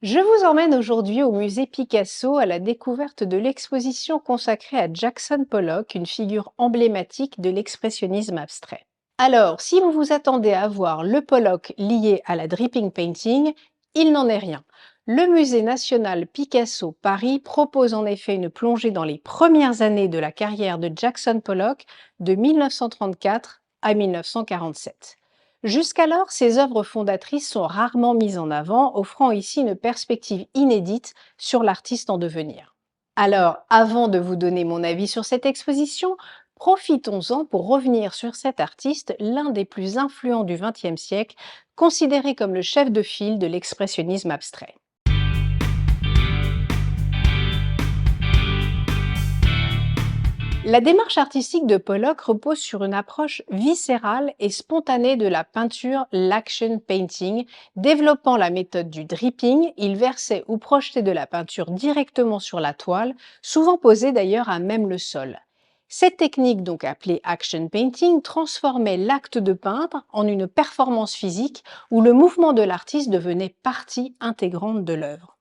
Je vous emmène aujourd'hui au musée Picasso à la découverte de l'exposition consacrée à Jackson Pollock, une figure emblématique de l'expressionnisme abstrait. Alors, si vous vous attendez à voir le Pollock lié à la dripping painting, il n'en est rien. Le musée national Picasso Paris propose en effet une plongée dans les premières années de la carrière de Jackson Pollock de 1934 à 1947. Jusqu'alors, ces œuvres fondatrices sont rarement mises en avant, offrant ici une perspective inédite sur l'artiste en devenir. Alors, avant de vous donner mon avis sur cette exposition, profitons-en pour revenir sur cet artiste, l'un des plus influents du XXe siècle, considéré comme le chef de file de l'expressionnisme abstrait. La démarche artistique de Pollock repose sur une approche viscérale et spontanée de la peinture, l'action painting. Développant la méthode du dripping, il versait ou projetait de la peinture directement sur la toile, souvent posée d'ailleurs à même le sol. Cette technique, donc appelée action painting, transformait l'acte de peindre en une performance physique où le mouvement de l'artiste devenait partie intégrante de l'œuvre.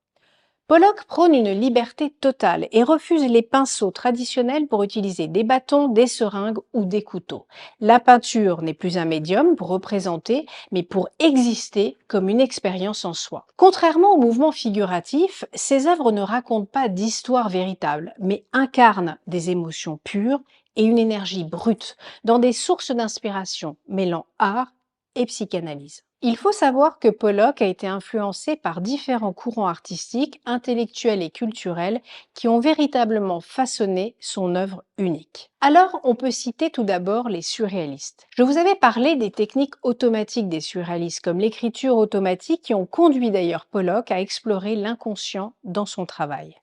Pollock prône une liberté totale et refuse les pinceaux traditionnels pour utiliser des bâtons, des seringues ou des couteaux. La peinture n'est plus un médium pour représenter, mais pour exister comme une expérience en soi. Contrairement au mouvement figuratif, ces œuvres ne racontent pas d'histoire véritable, mais incarnent des émotions pures et une énergie brute dans des sources d'inspiration mêlant art et psychanalyse. Il faut savoir que Pollock a été influencé par différents courants artistiques, intellectuels et culturels qui ont véritablement façonné son œuvre unique. Alors, on peut citer tout d'abord les surréalistes. Je vous avais parlé des techniques automatiques des surréalistes, comme l'écriture automatique, qui ont conduit d'ailleurs Pollock à explorer l'inconscient dans son travail.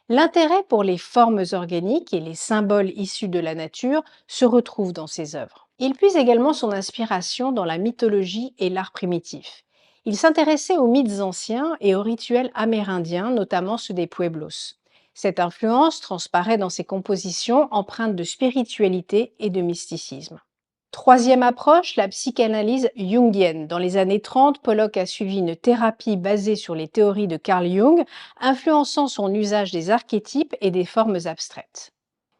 L'intérêt pour les formes organiques et les symboles issus de la nature se retrouve dans ses œuvres. Il puise également son inspiration dans la mythologie et l'art primitif. Il s'intéressait aux mythes anciens et aux rituels amérindiens, notamment ceux des Pueblos. Cette influence transparaît dans ses compositions empreintes de spiritualité et de mysticisme. Troisième approche, la psychanalyse jungienne. Dans les années 30, Pollock a suivi une thérapie basée sur les théories de Carl Jung, influençant son usage des archétypes et des formes abstraites.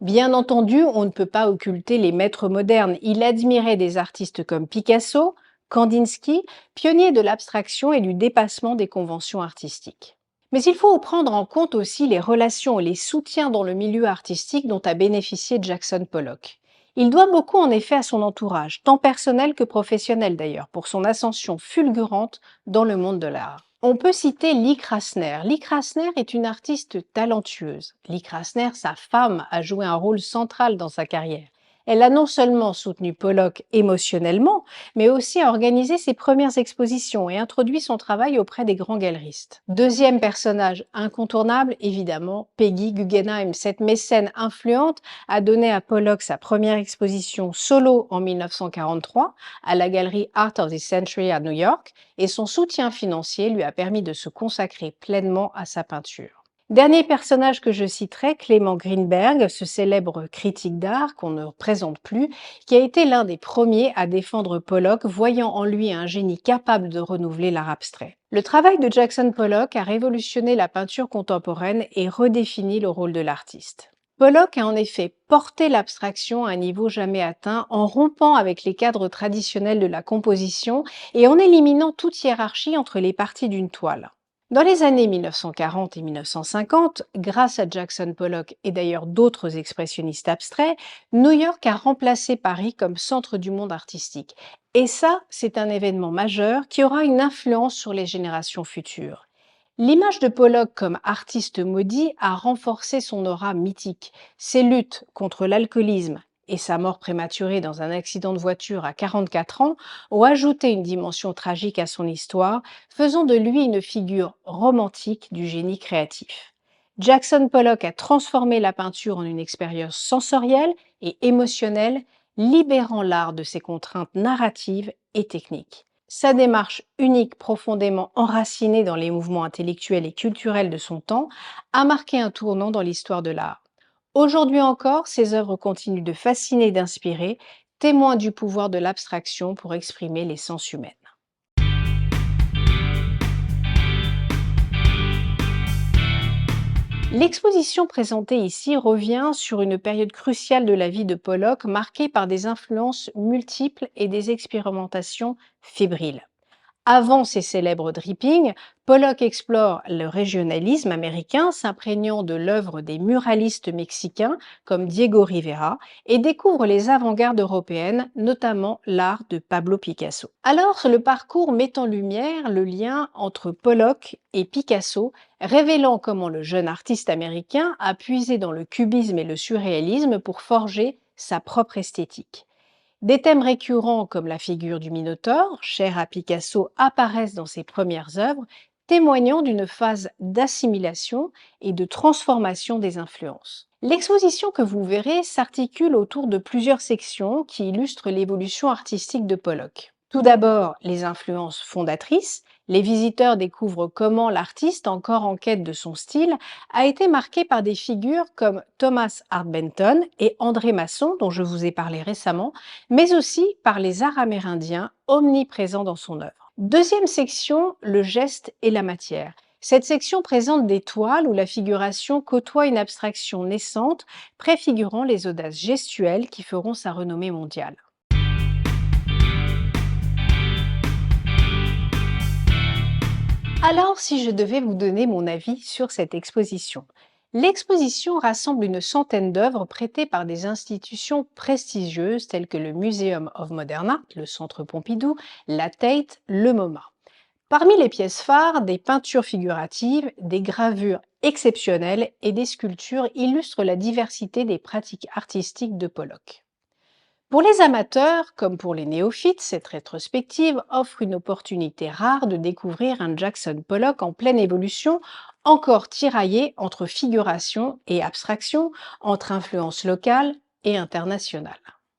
Bien entendu, on ne peut pas occulter les maîtres modernes. Il admirait des artistes comme Picasso, Kandinsky, pionniers de l'abstraction et du dépassement des conventions artistiques. Mais il faut prendre en compte aussi les relations et les soutiens dans le milieu artistique dont a bénéficié Jackson Pollock. Il doit beaucoup en effet à son entourage, tant personnel que professionnel d'ailleurs, pour son ascension fulgurante dans le monde de l'art. On peut citer Lee Krasner. Lee Krasner est une artiste talentueuse. Lee Krasner, sa femme, a joué un rôle central dans sa carrière. Elle a non seulement soutenu Pollock émotionnellement, mais aussi organisé ses premières expositions et introduit son travail auprès des grands galeristes. Deuxième personnage incontournable, évidemment, Peggy Guggenheim. Cette mécène influente a donné à Pollock sa première exposition solo en 1943 à la galerie Art of the Century à New York, et son soutien financier lui a permis de se consacrer pleinement à sa peinture. Dernier personnage que je citerai, Clément Greenberg, ce célèbre critique d'art qu'on ne présente plus, qui a été l'un des premiers à défendre Pollock, voyant en lui un génie capable de renouveler l'art abstrait. Le travail de Jackson Pollock a révolutionné la peinture contemporaine et redéfini le rôle de l'artiste. Pollock a en effet porté l'abstraction à un niveau jamais atteint en rompant avec les cadres traditionnels de la composition et en éliminant toute hiérarchie entre les parties d'une toile. Dans les années 1940 et 1950, grâce à Jackson Pollock et d'ailleurs d'autres expressionnistes abstraits, New York a remplacé Paris comme centre du monde artistique. Et ça, c'est un événement majeur qui aura une influence sur les générations futures. L'image de Pollock comme artiste maudit a renforcé son aura mythique. Ses luttes contre l'alcoolisme et sa mort prématurée dans un accident de voiture à 44 ans ont ajouté une dimension tragique à son histoire, faisant de lui une figure romantique du génie créatif. Jackson Pollock a transformé la peinture en une expérience sensorielle et émotionnelle, libérant l'art de ses contraintes narratives et techniques. Sa démarche unique, profondément enracinée dans les mouvements intellectuels et culturels de son temps, a marqué un tournant dans l'histoire de l'art. Aujourd'hui encore, ses œuvres continuent de fasciner et d'inspirer, témoins du pouvoir de l'abstraction pour exprimer l'essence humaine. L'exposition présentée ici revient sur une période cruciale de la vie de Pollock marquée par des influences multiples et des expérimentations fébriles. Avant ses célèbres drippings, Pollock explore le régionalisme américain, s'imprégnant de l'œuvre des muralistes mexicains comme Diego Rivera et découvre les avant-gardes européennes, notamment l'art de Pablo Picasso. Alors, le parcours met en lumière le lien entre Pollock et Picasso, révélant comment le jeune artiste américain a puisé dans le cubisme et le surréalisme pour forger sa propre esthétique. Des thèmes récurrents comme la figure du Minotaure, chère à Picasso, apparaissent dans ses premières œuvres, témoignant d'une phase d'assimilation et de transformation des influences. L'exposition que vous verrez s'articule autour de plusieurs sections qui illustrent l'évolution artistique de Pollock. Tout d'abord, les influences fondatrices. Les visiteurs découvrent comment l'artiste, encore en quête de son style, a été marqué par des figures comme Thomas Hart Benton et André Masson, dont je vous ai parlé récemment, mais aussi par les arts amérindiens omniprésents dans son œuvre. Deuxième section, le geste et la matière. Cette section présente des toiles où la figuration côtoie une abstraction naissante, préfigurant les audaces gestuelles qui feront sa renommée mondiale. Alors, si je devais vous donner mon avis sur cette exposition, l'exposition rassemble une centaine d'œuvres prêtées par des institutions prestigieuses telles que le Museum of Modern Art, le Centre Pompidou, la Tate, le MoMA. Parmi les pièces phares, des peintures figuratives, des gravures exceptionnelles et des sculptures illustrent la diversité des pratiques artistiques de Pollock. Pour les amateurs, comme pour les néophytes, cette rétrospective offre une opportunité rare de découvrir un Jackson Pollock en pleine évolution, encore tiraillé entre figuration et abstraction, entre influences locales et internationales.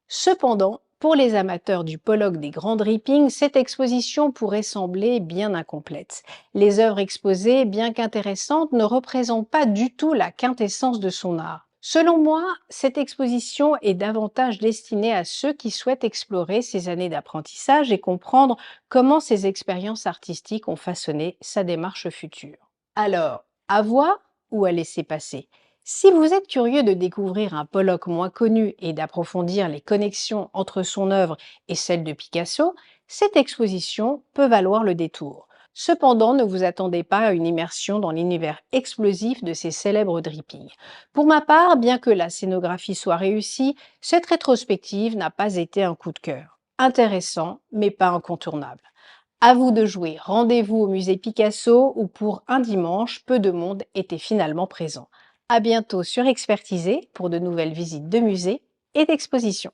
Cependant, pour les amateurs du Pollock des grands drippings, cette exposition pourrait sembler bien incomplète. Les œuvres exposées, bien qu'intéressantes, ne représentent pas du tout la quintessence de son art. Selon moi, cette exposition est davantage destinée à ceux qui souhaitent explorer ces années d'apprentissage et comprendre comment ces expériences artistiques ont façonné sa démarche future. Alors, à voir ou à laisser passer? Si vous êtes curieux de découvrir un Pollock moins connu et d'approfondir les connexions entre son œuvre et celle de Picasso, cette exposition peut valoir le détour. Cependant, ne vous attendez pas à une immersion dans l'univers explosif de ces célèbres drippings. Pour ma part, bien que la scénographie soit réussie, cette rétrospective n'a pas été un coup de cœur. Intéressant, mais pas incontournable. À vous de jouer. Rendez-vous au musée Picasso où pour un dimanche, peu de monde était finalement présent. À bientôt sur Expertisé pour de nouvelles visites de musées et d'expositions.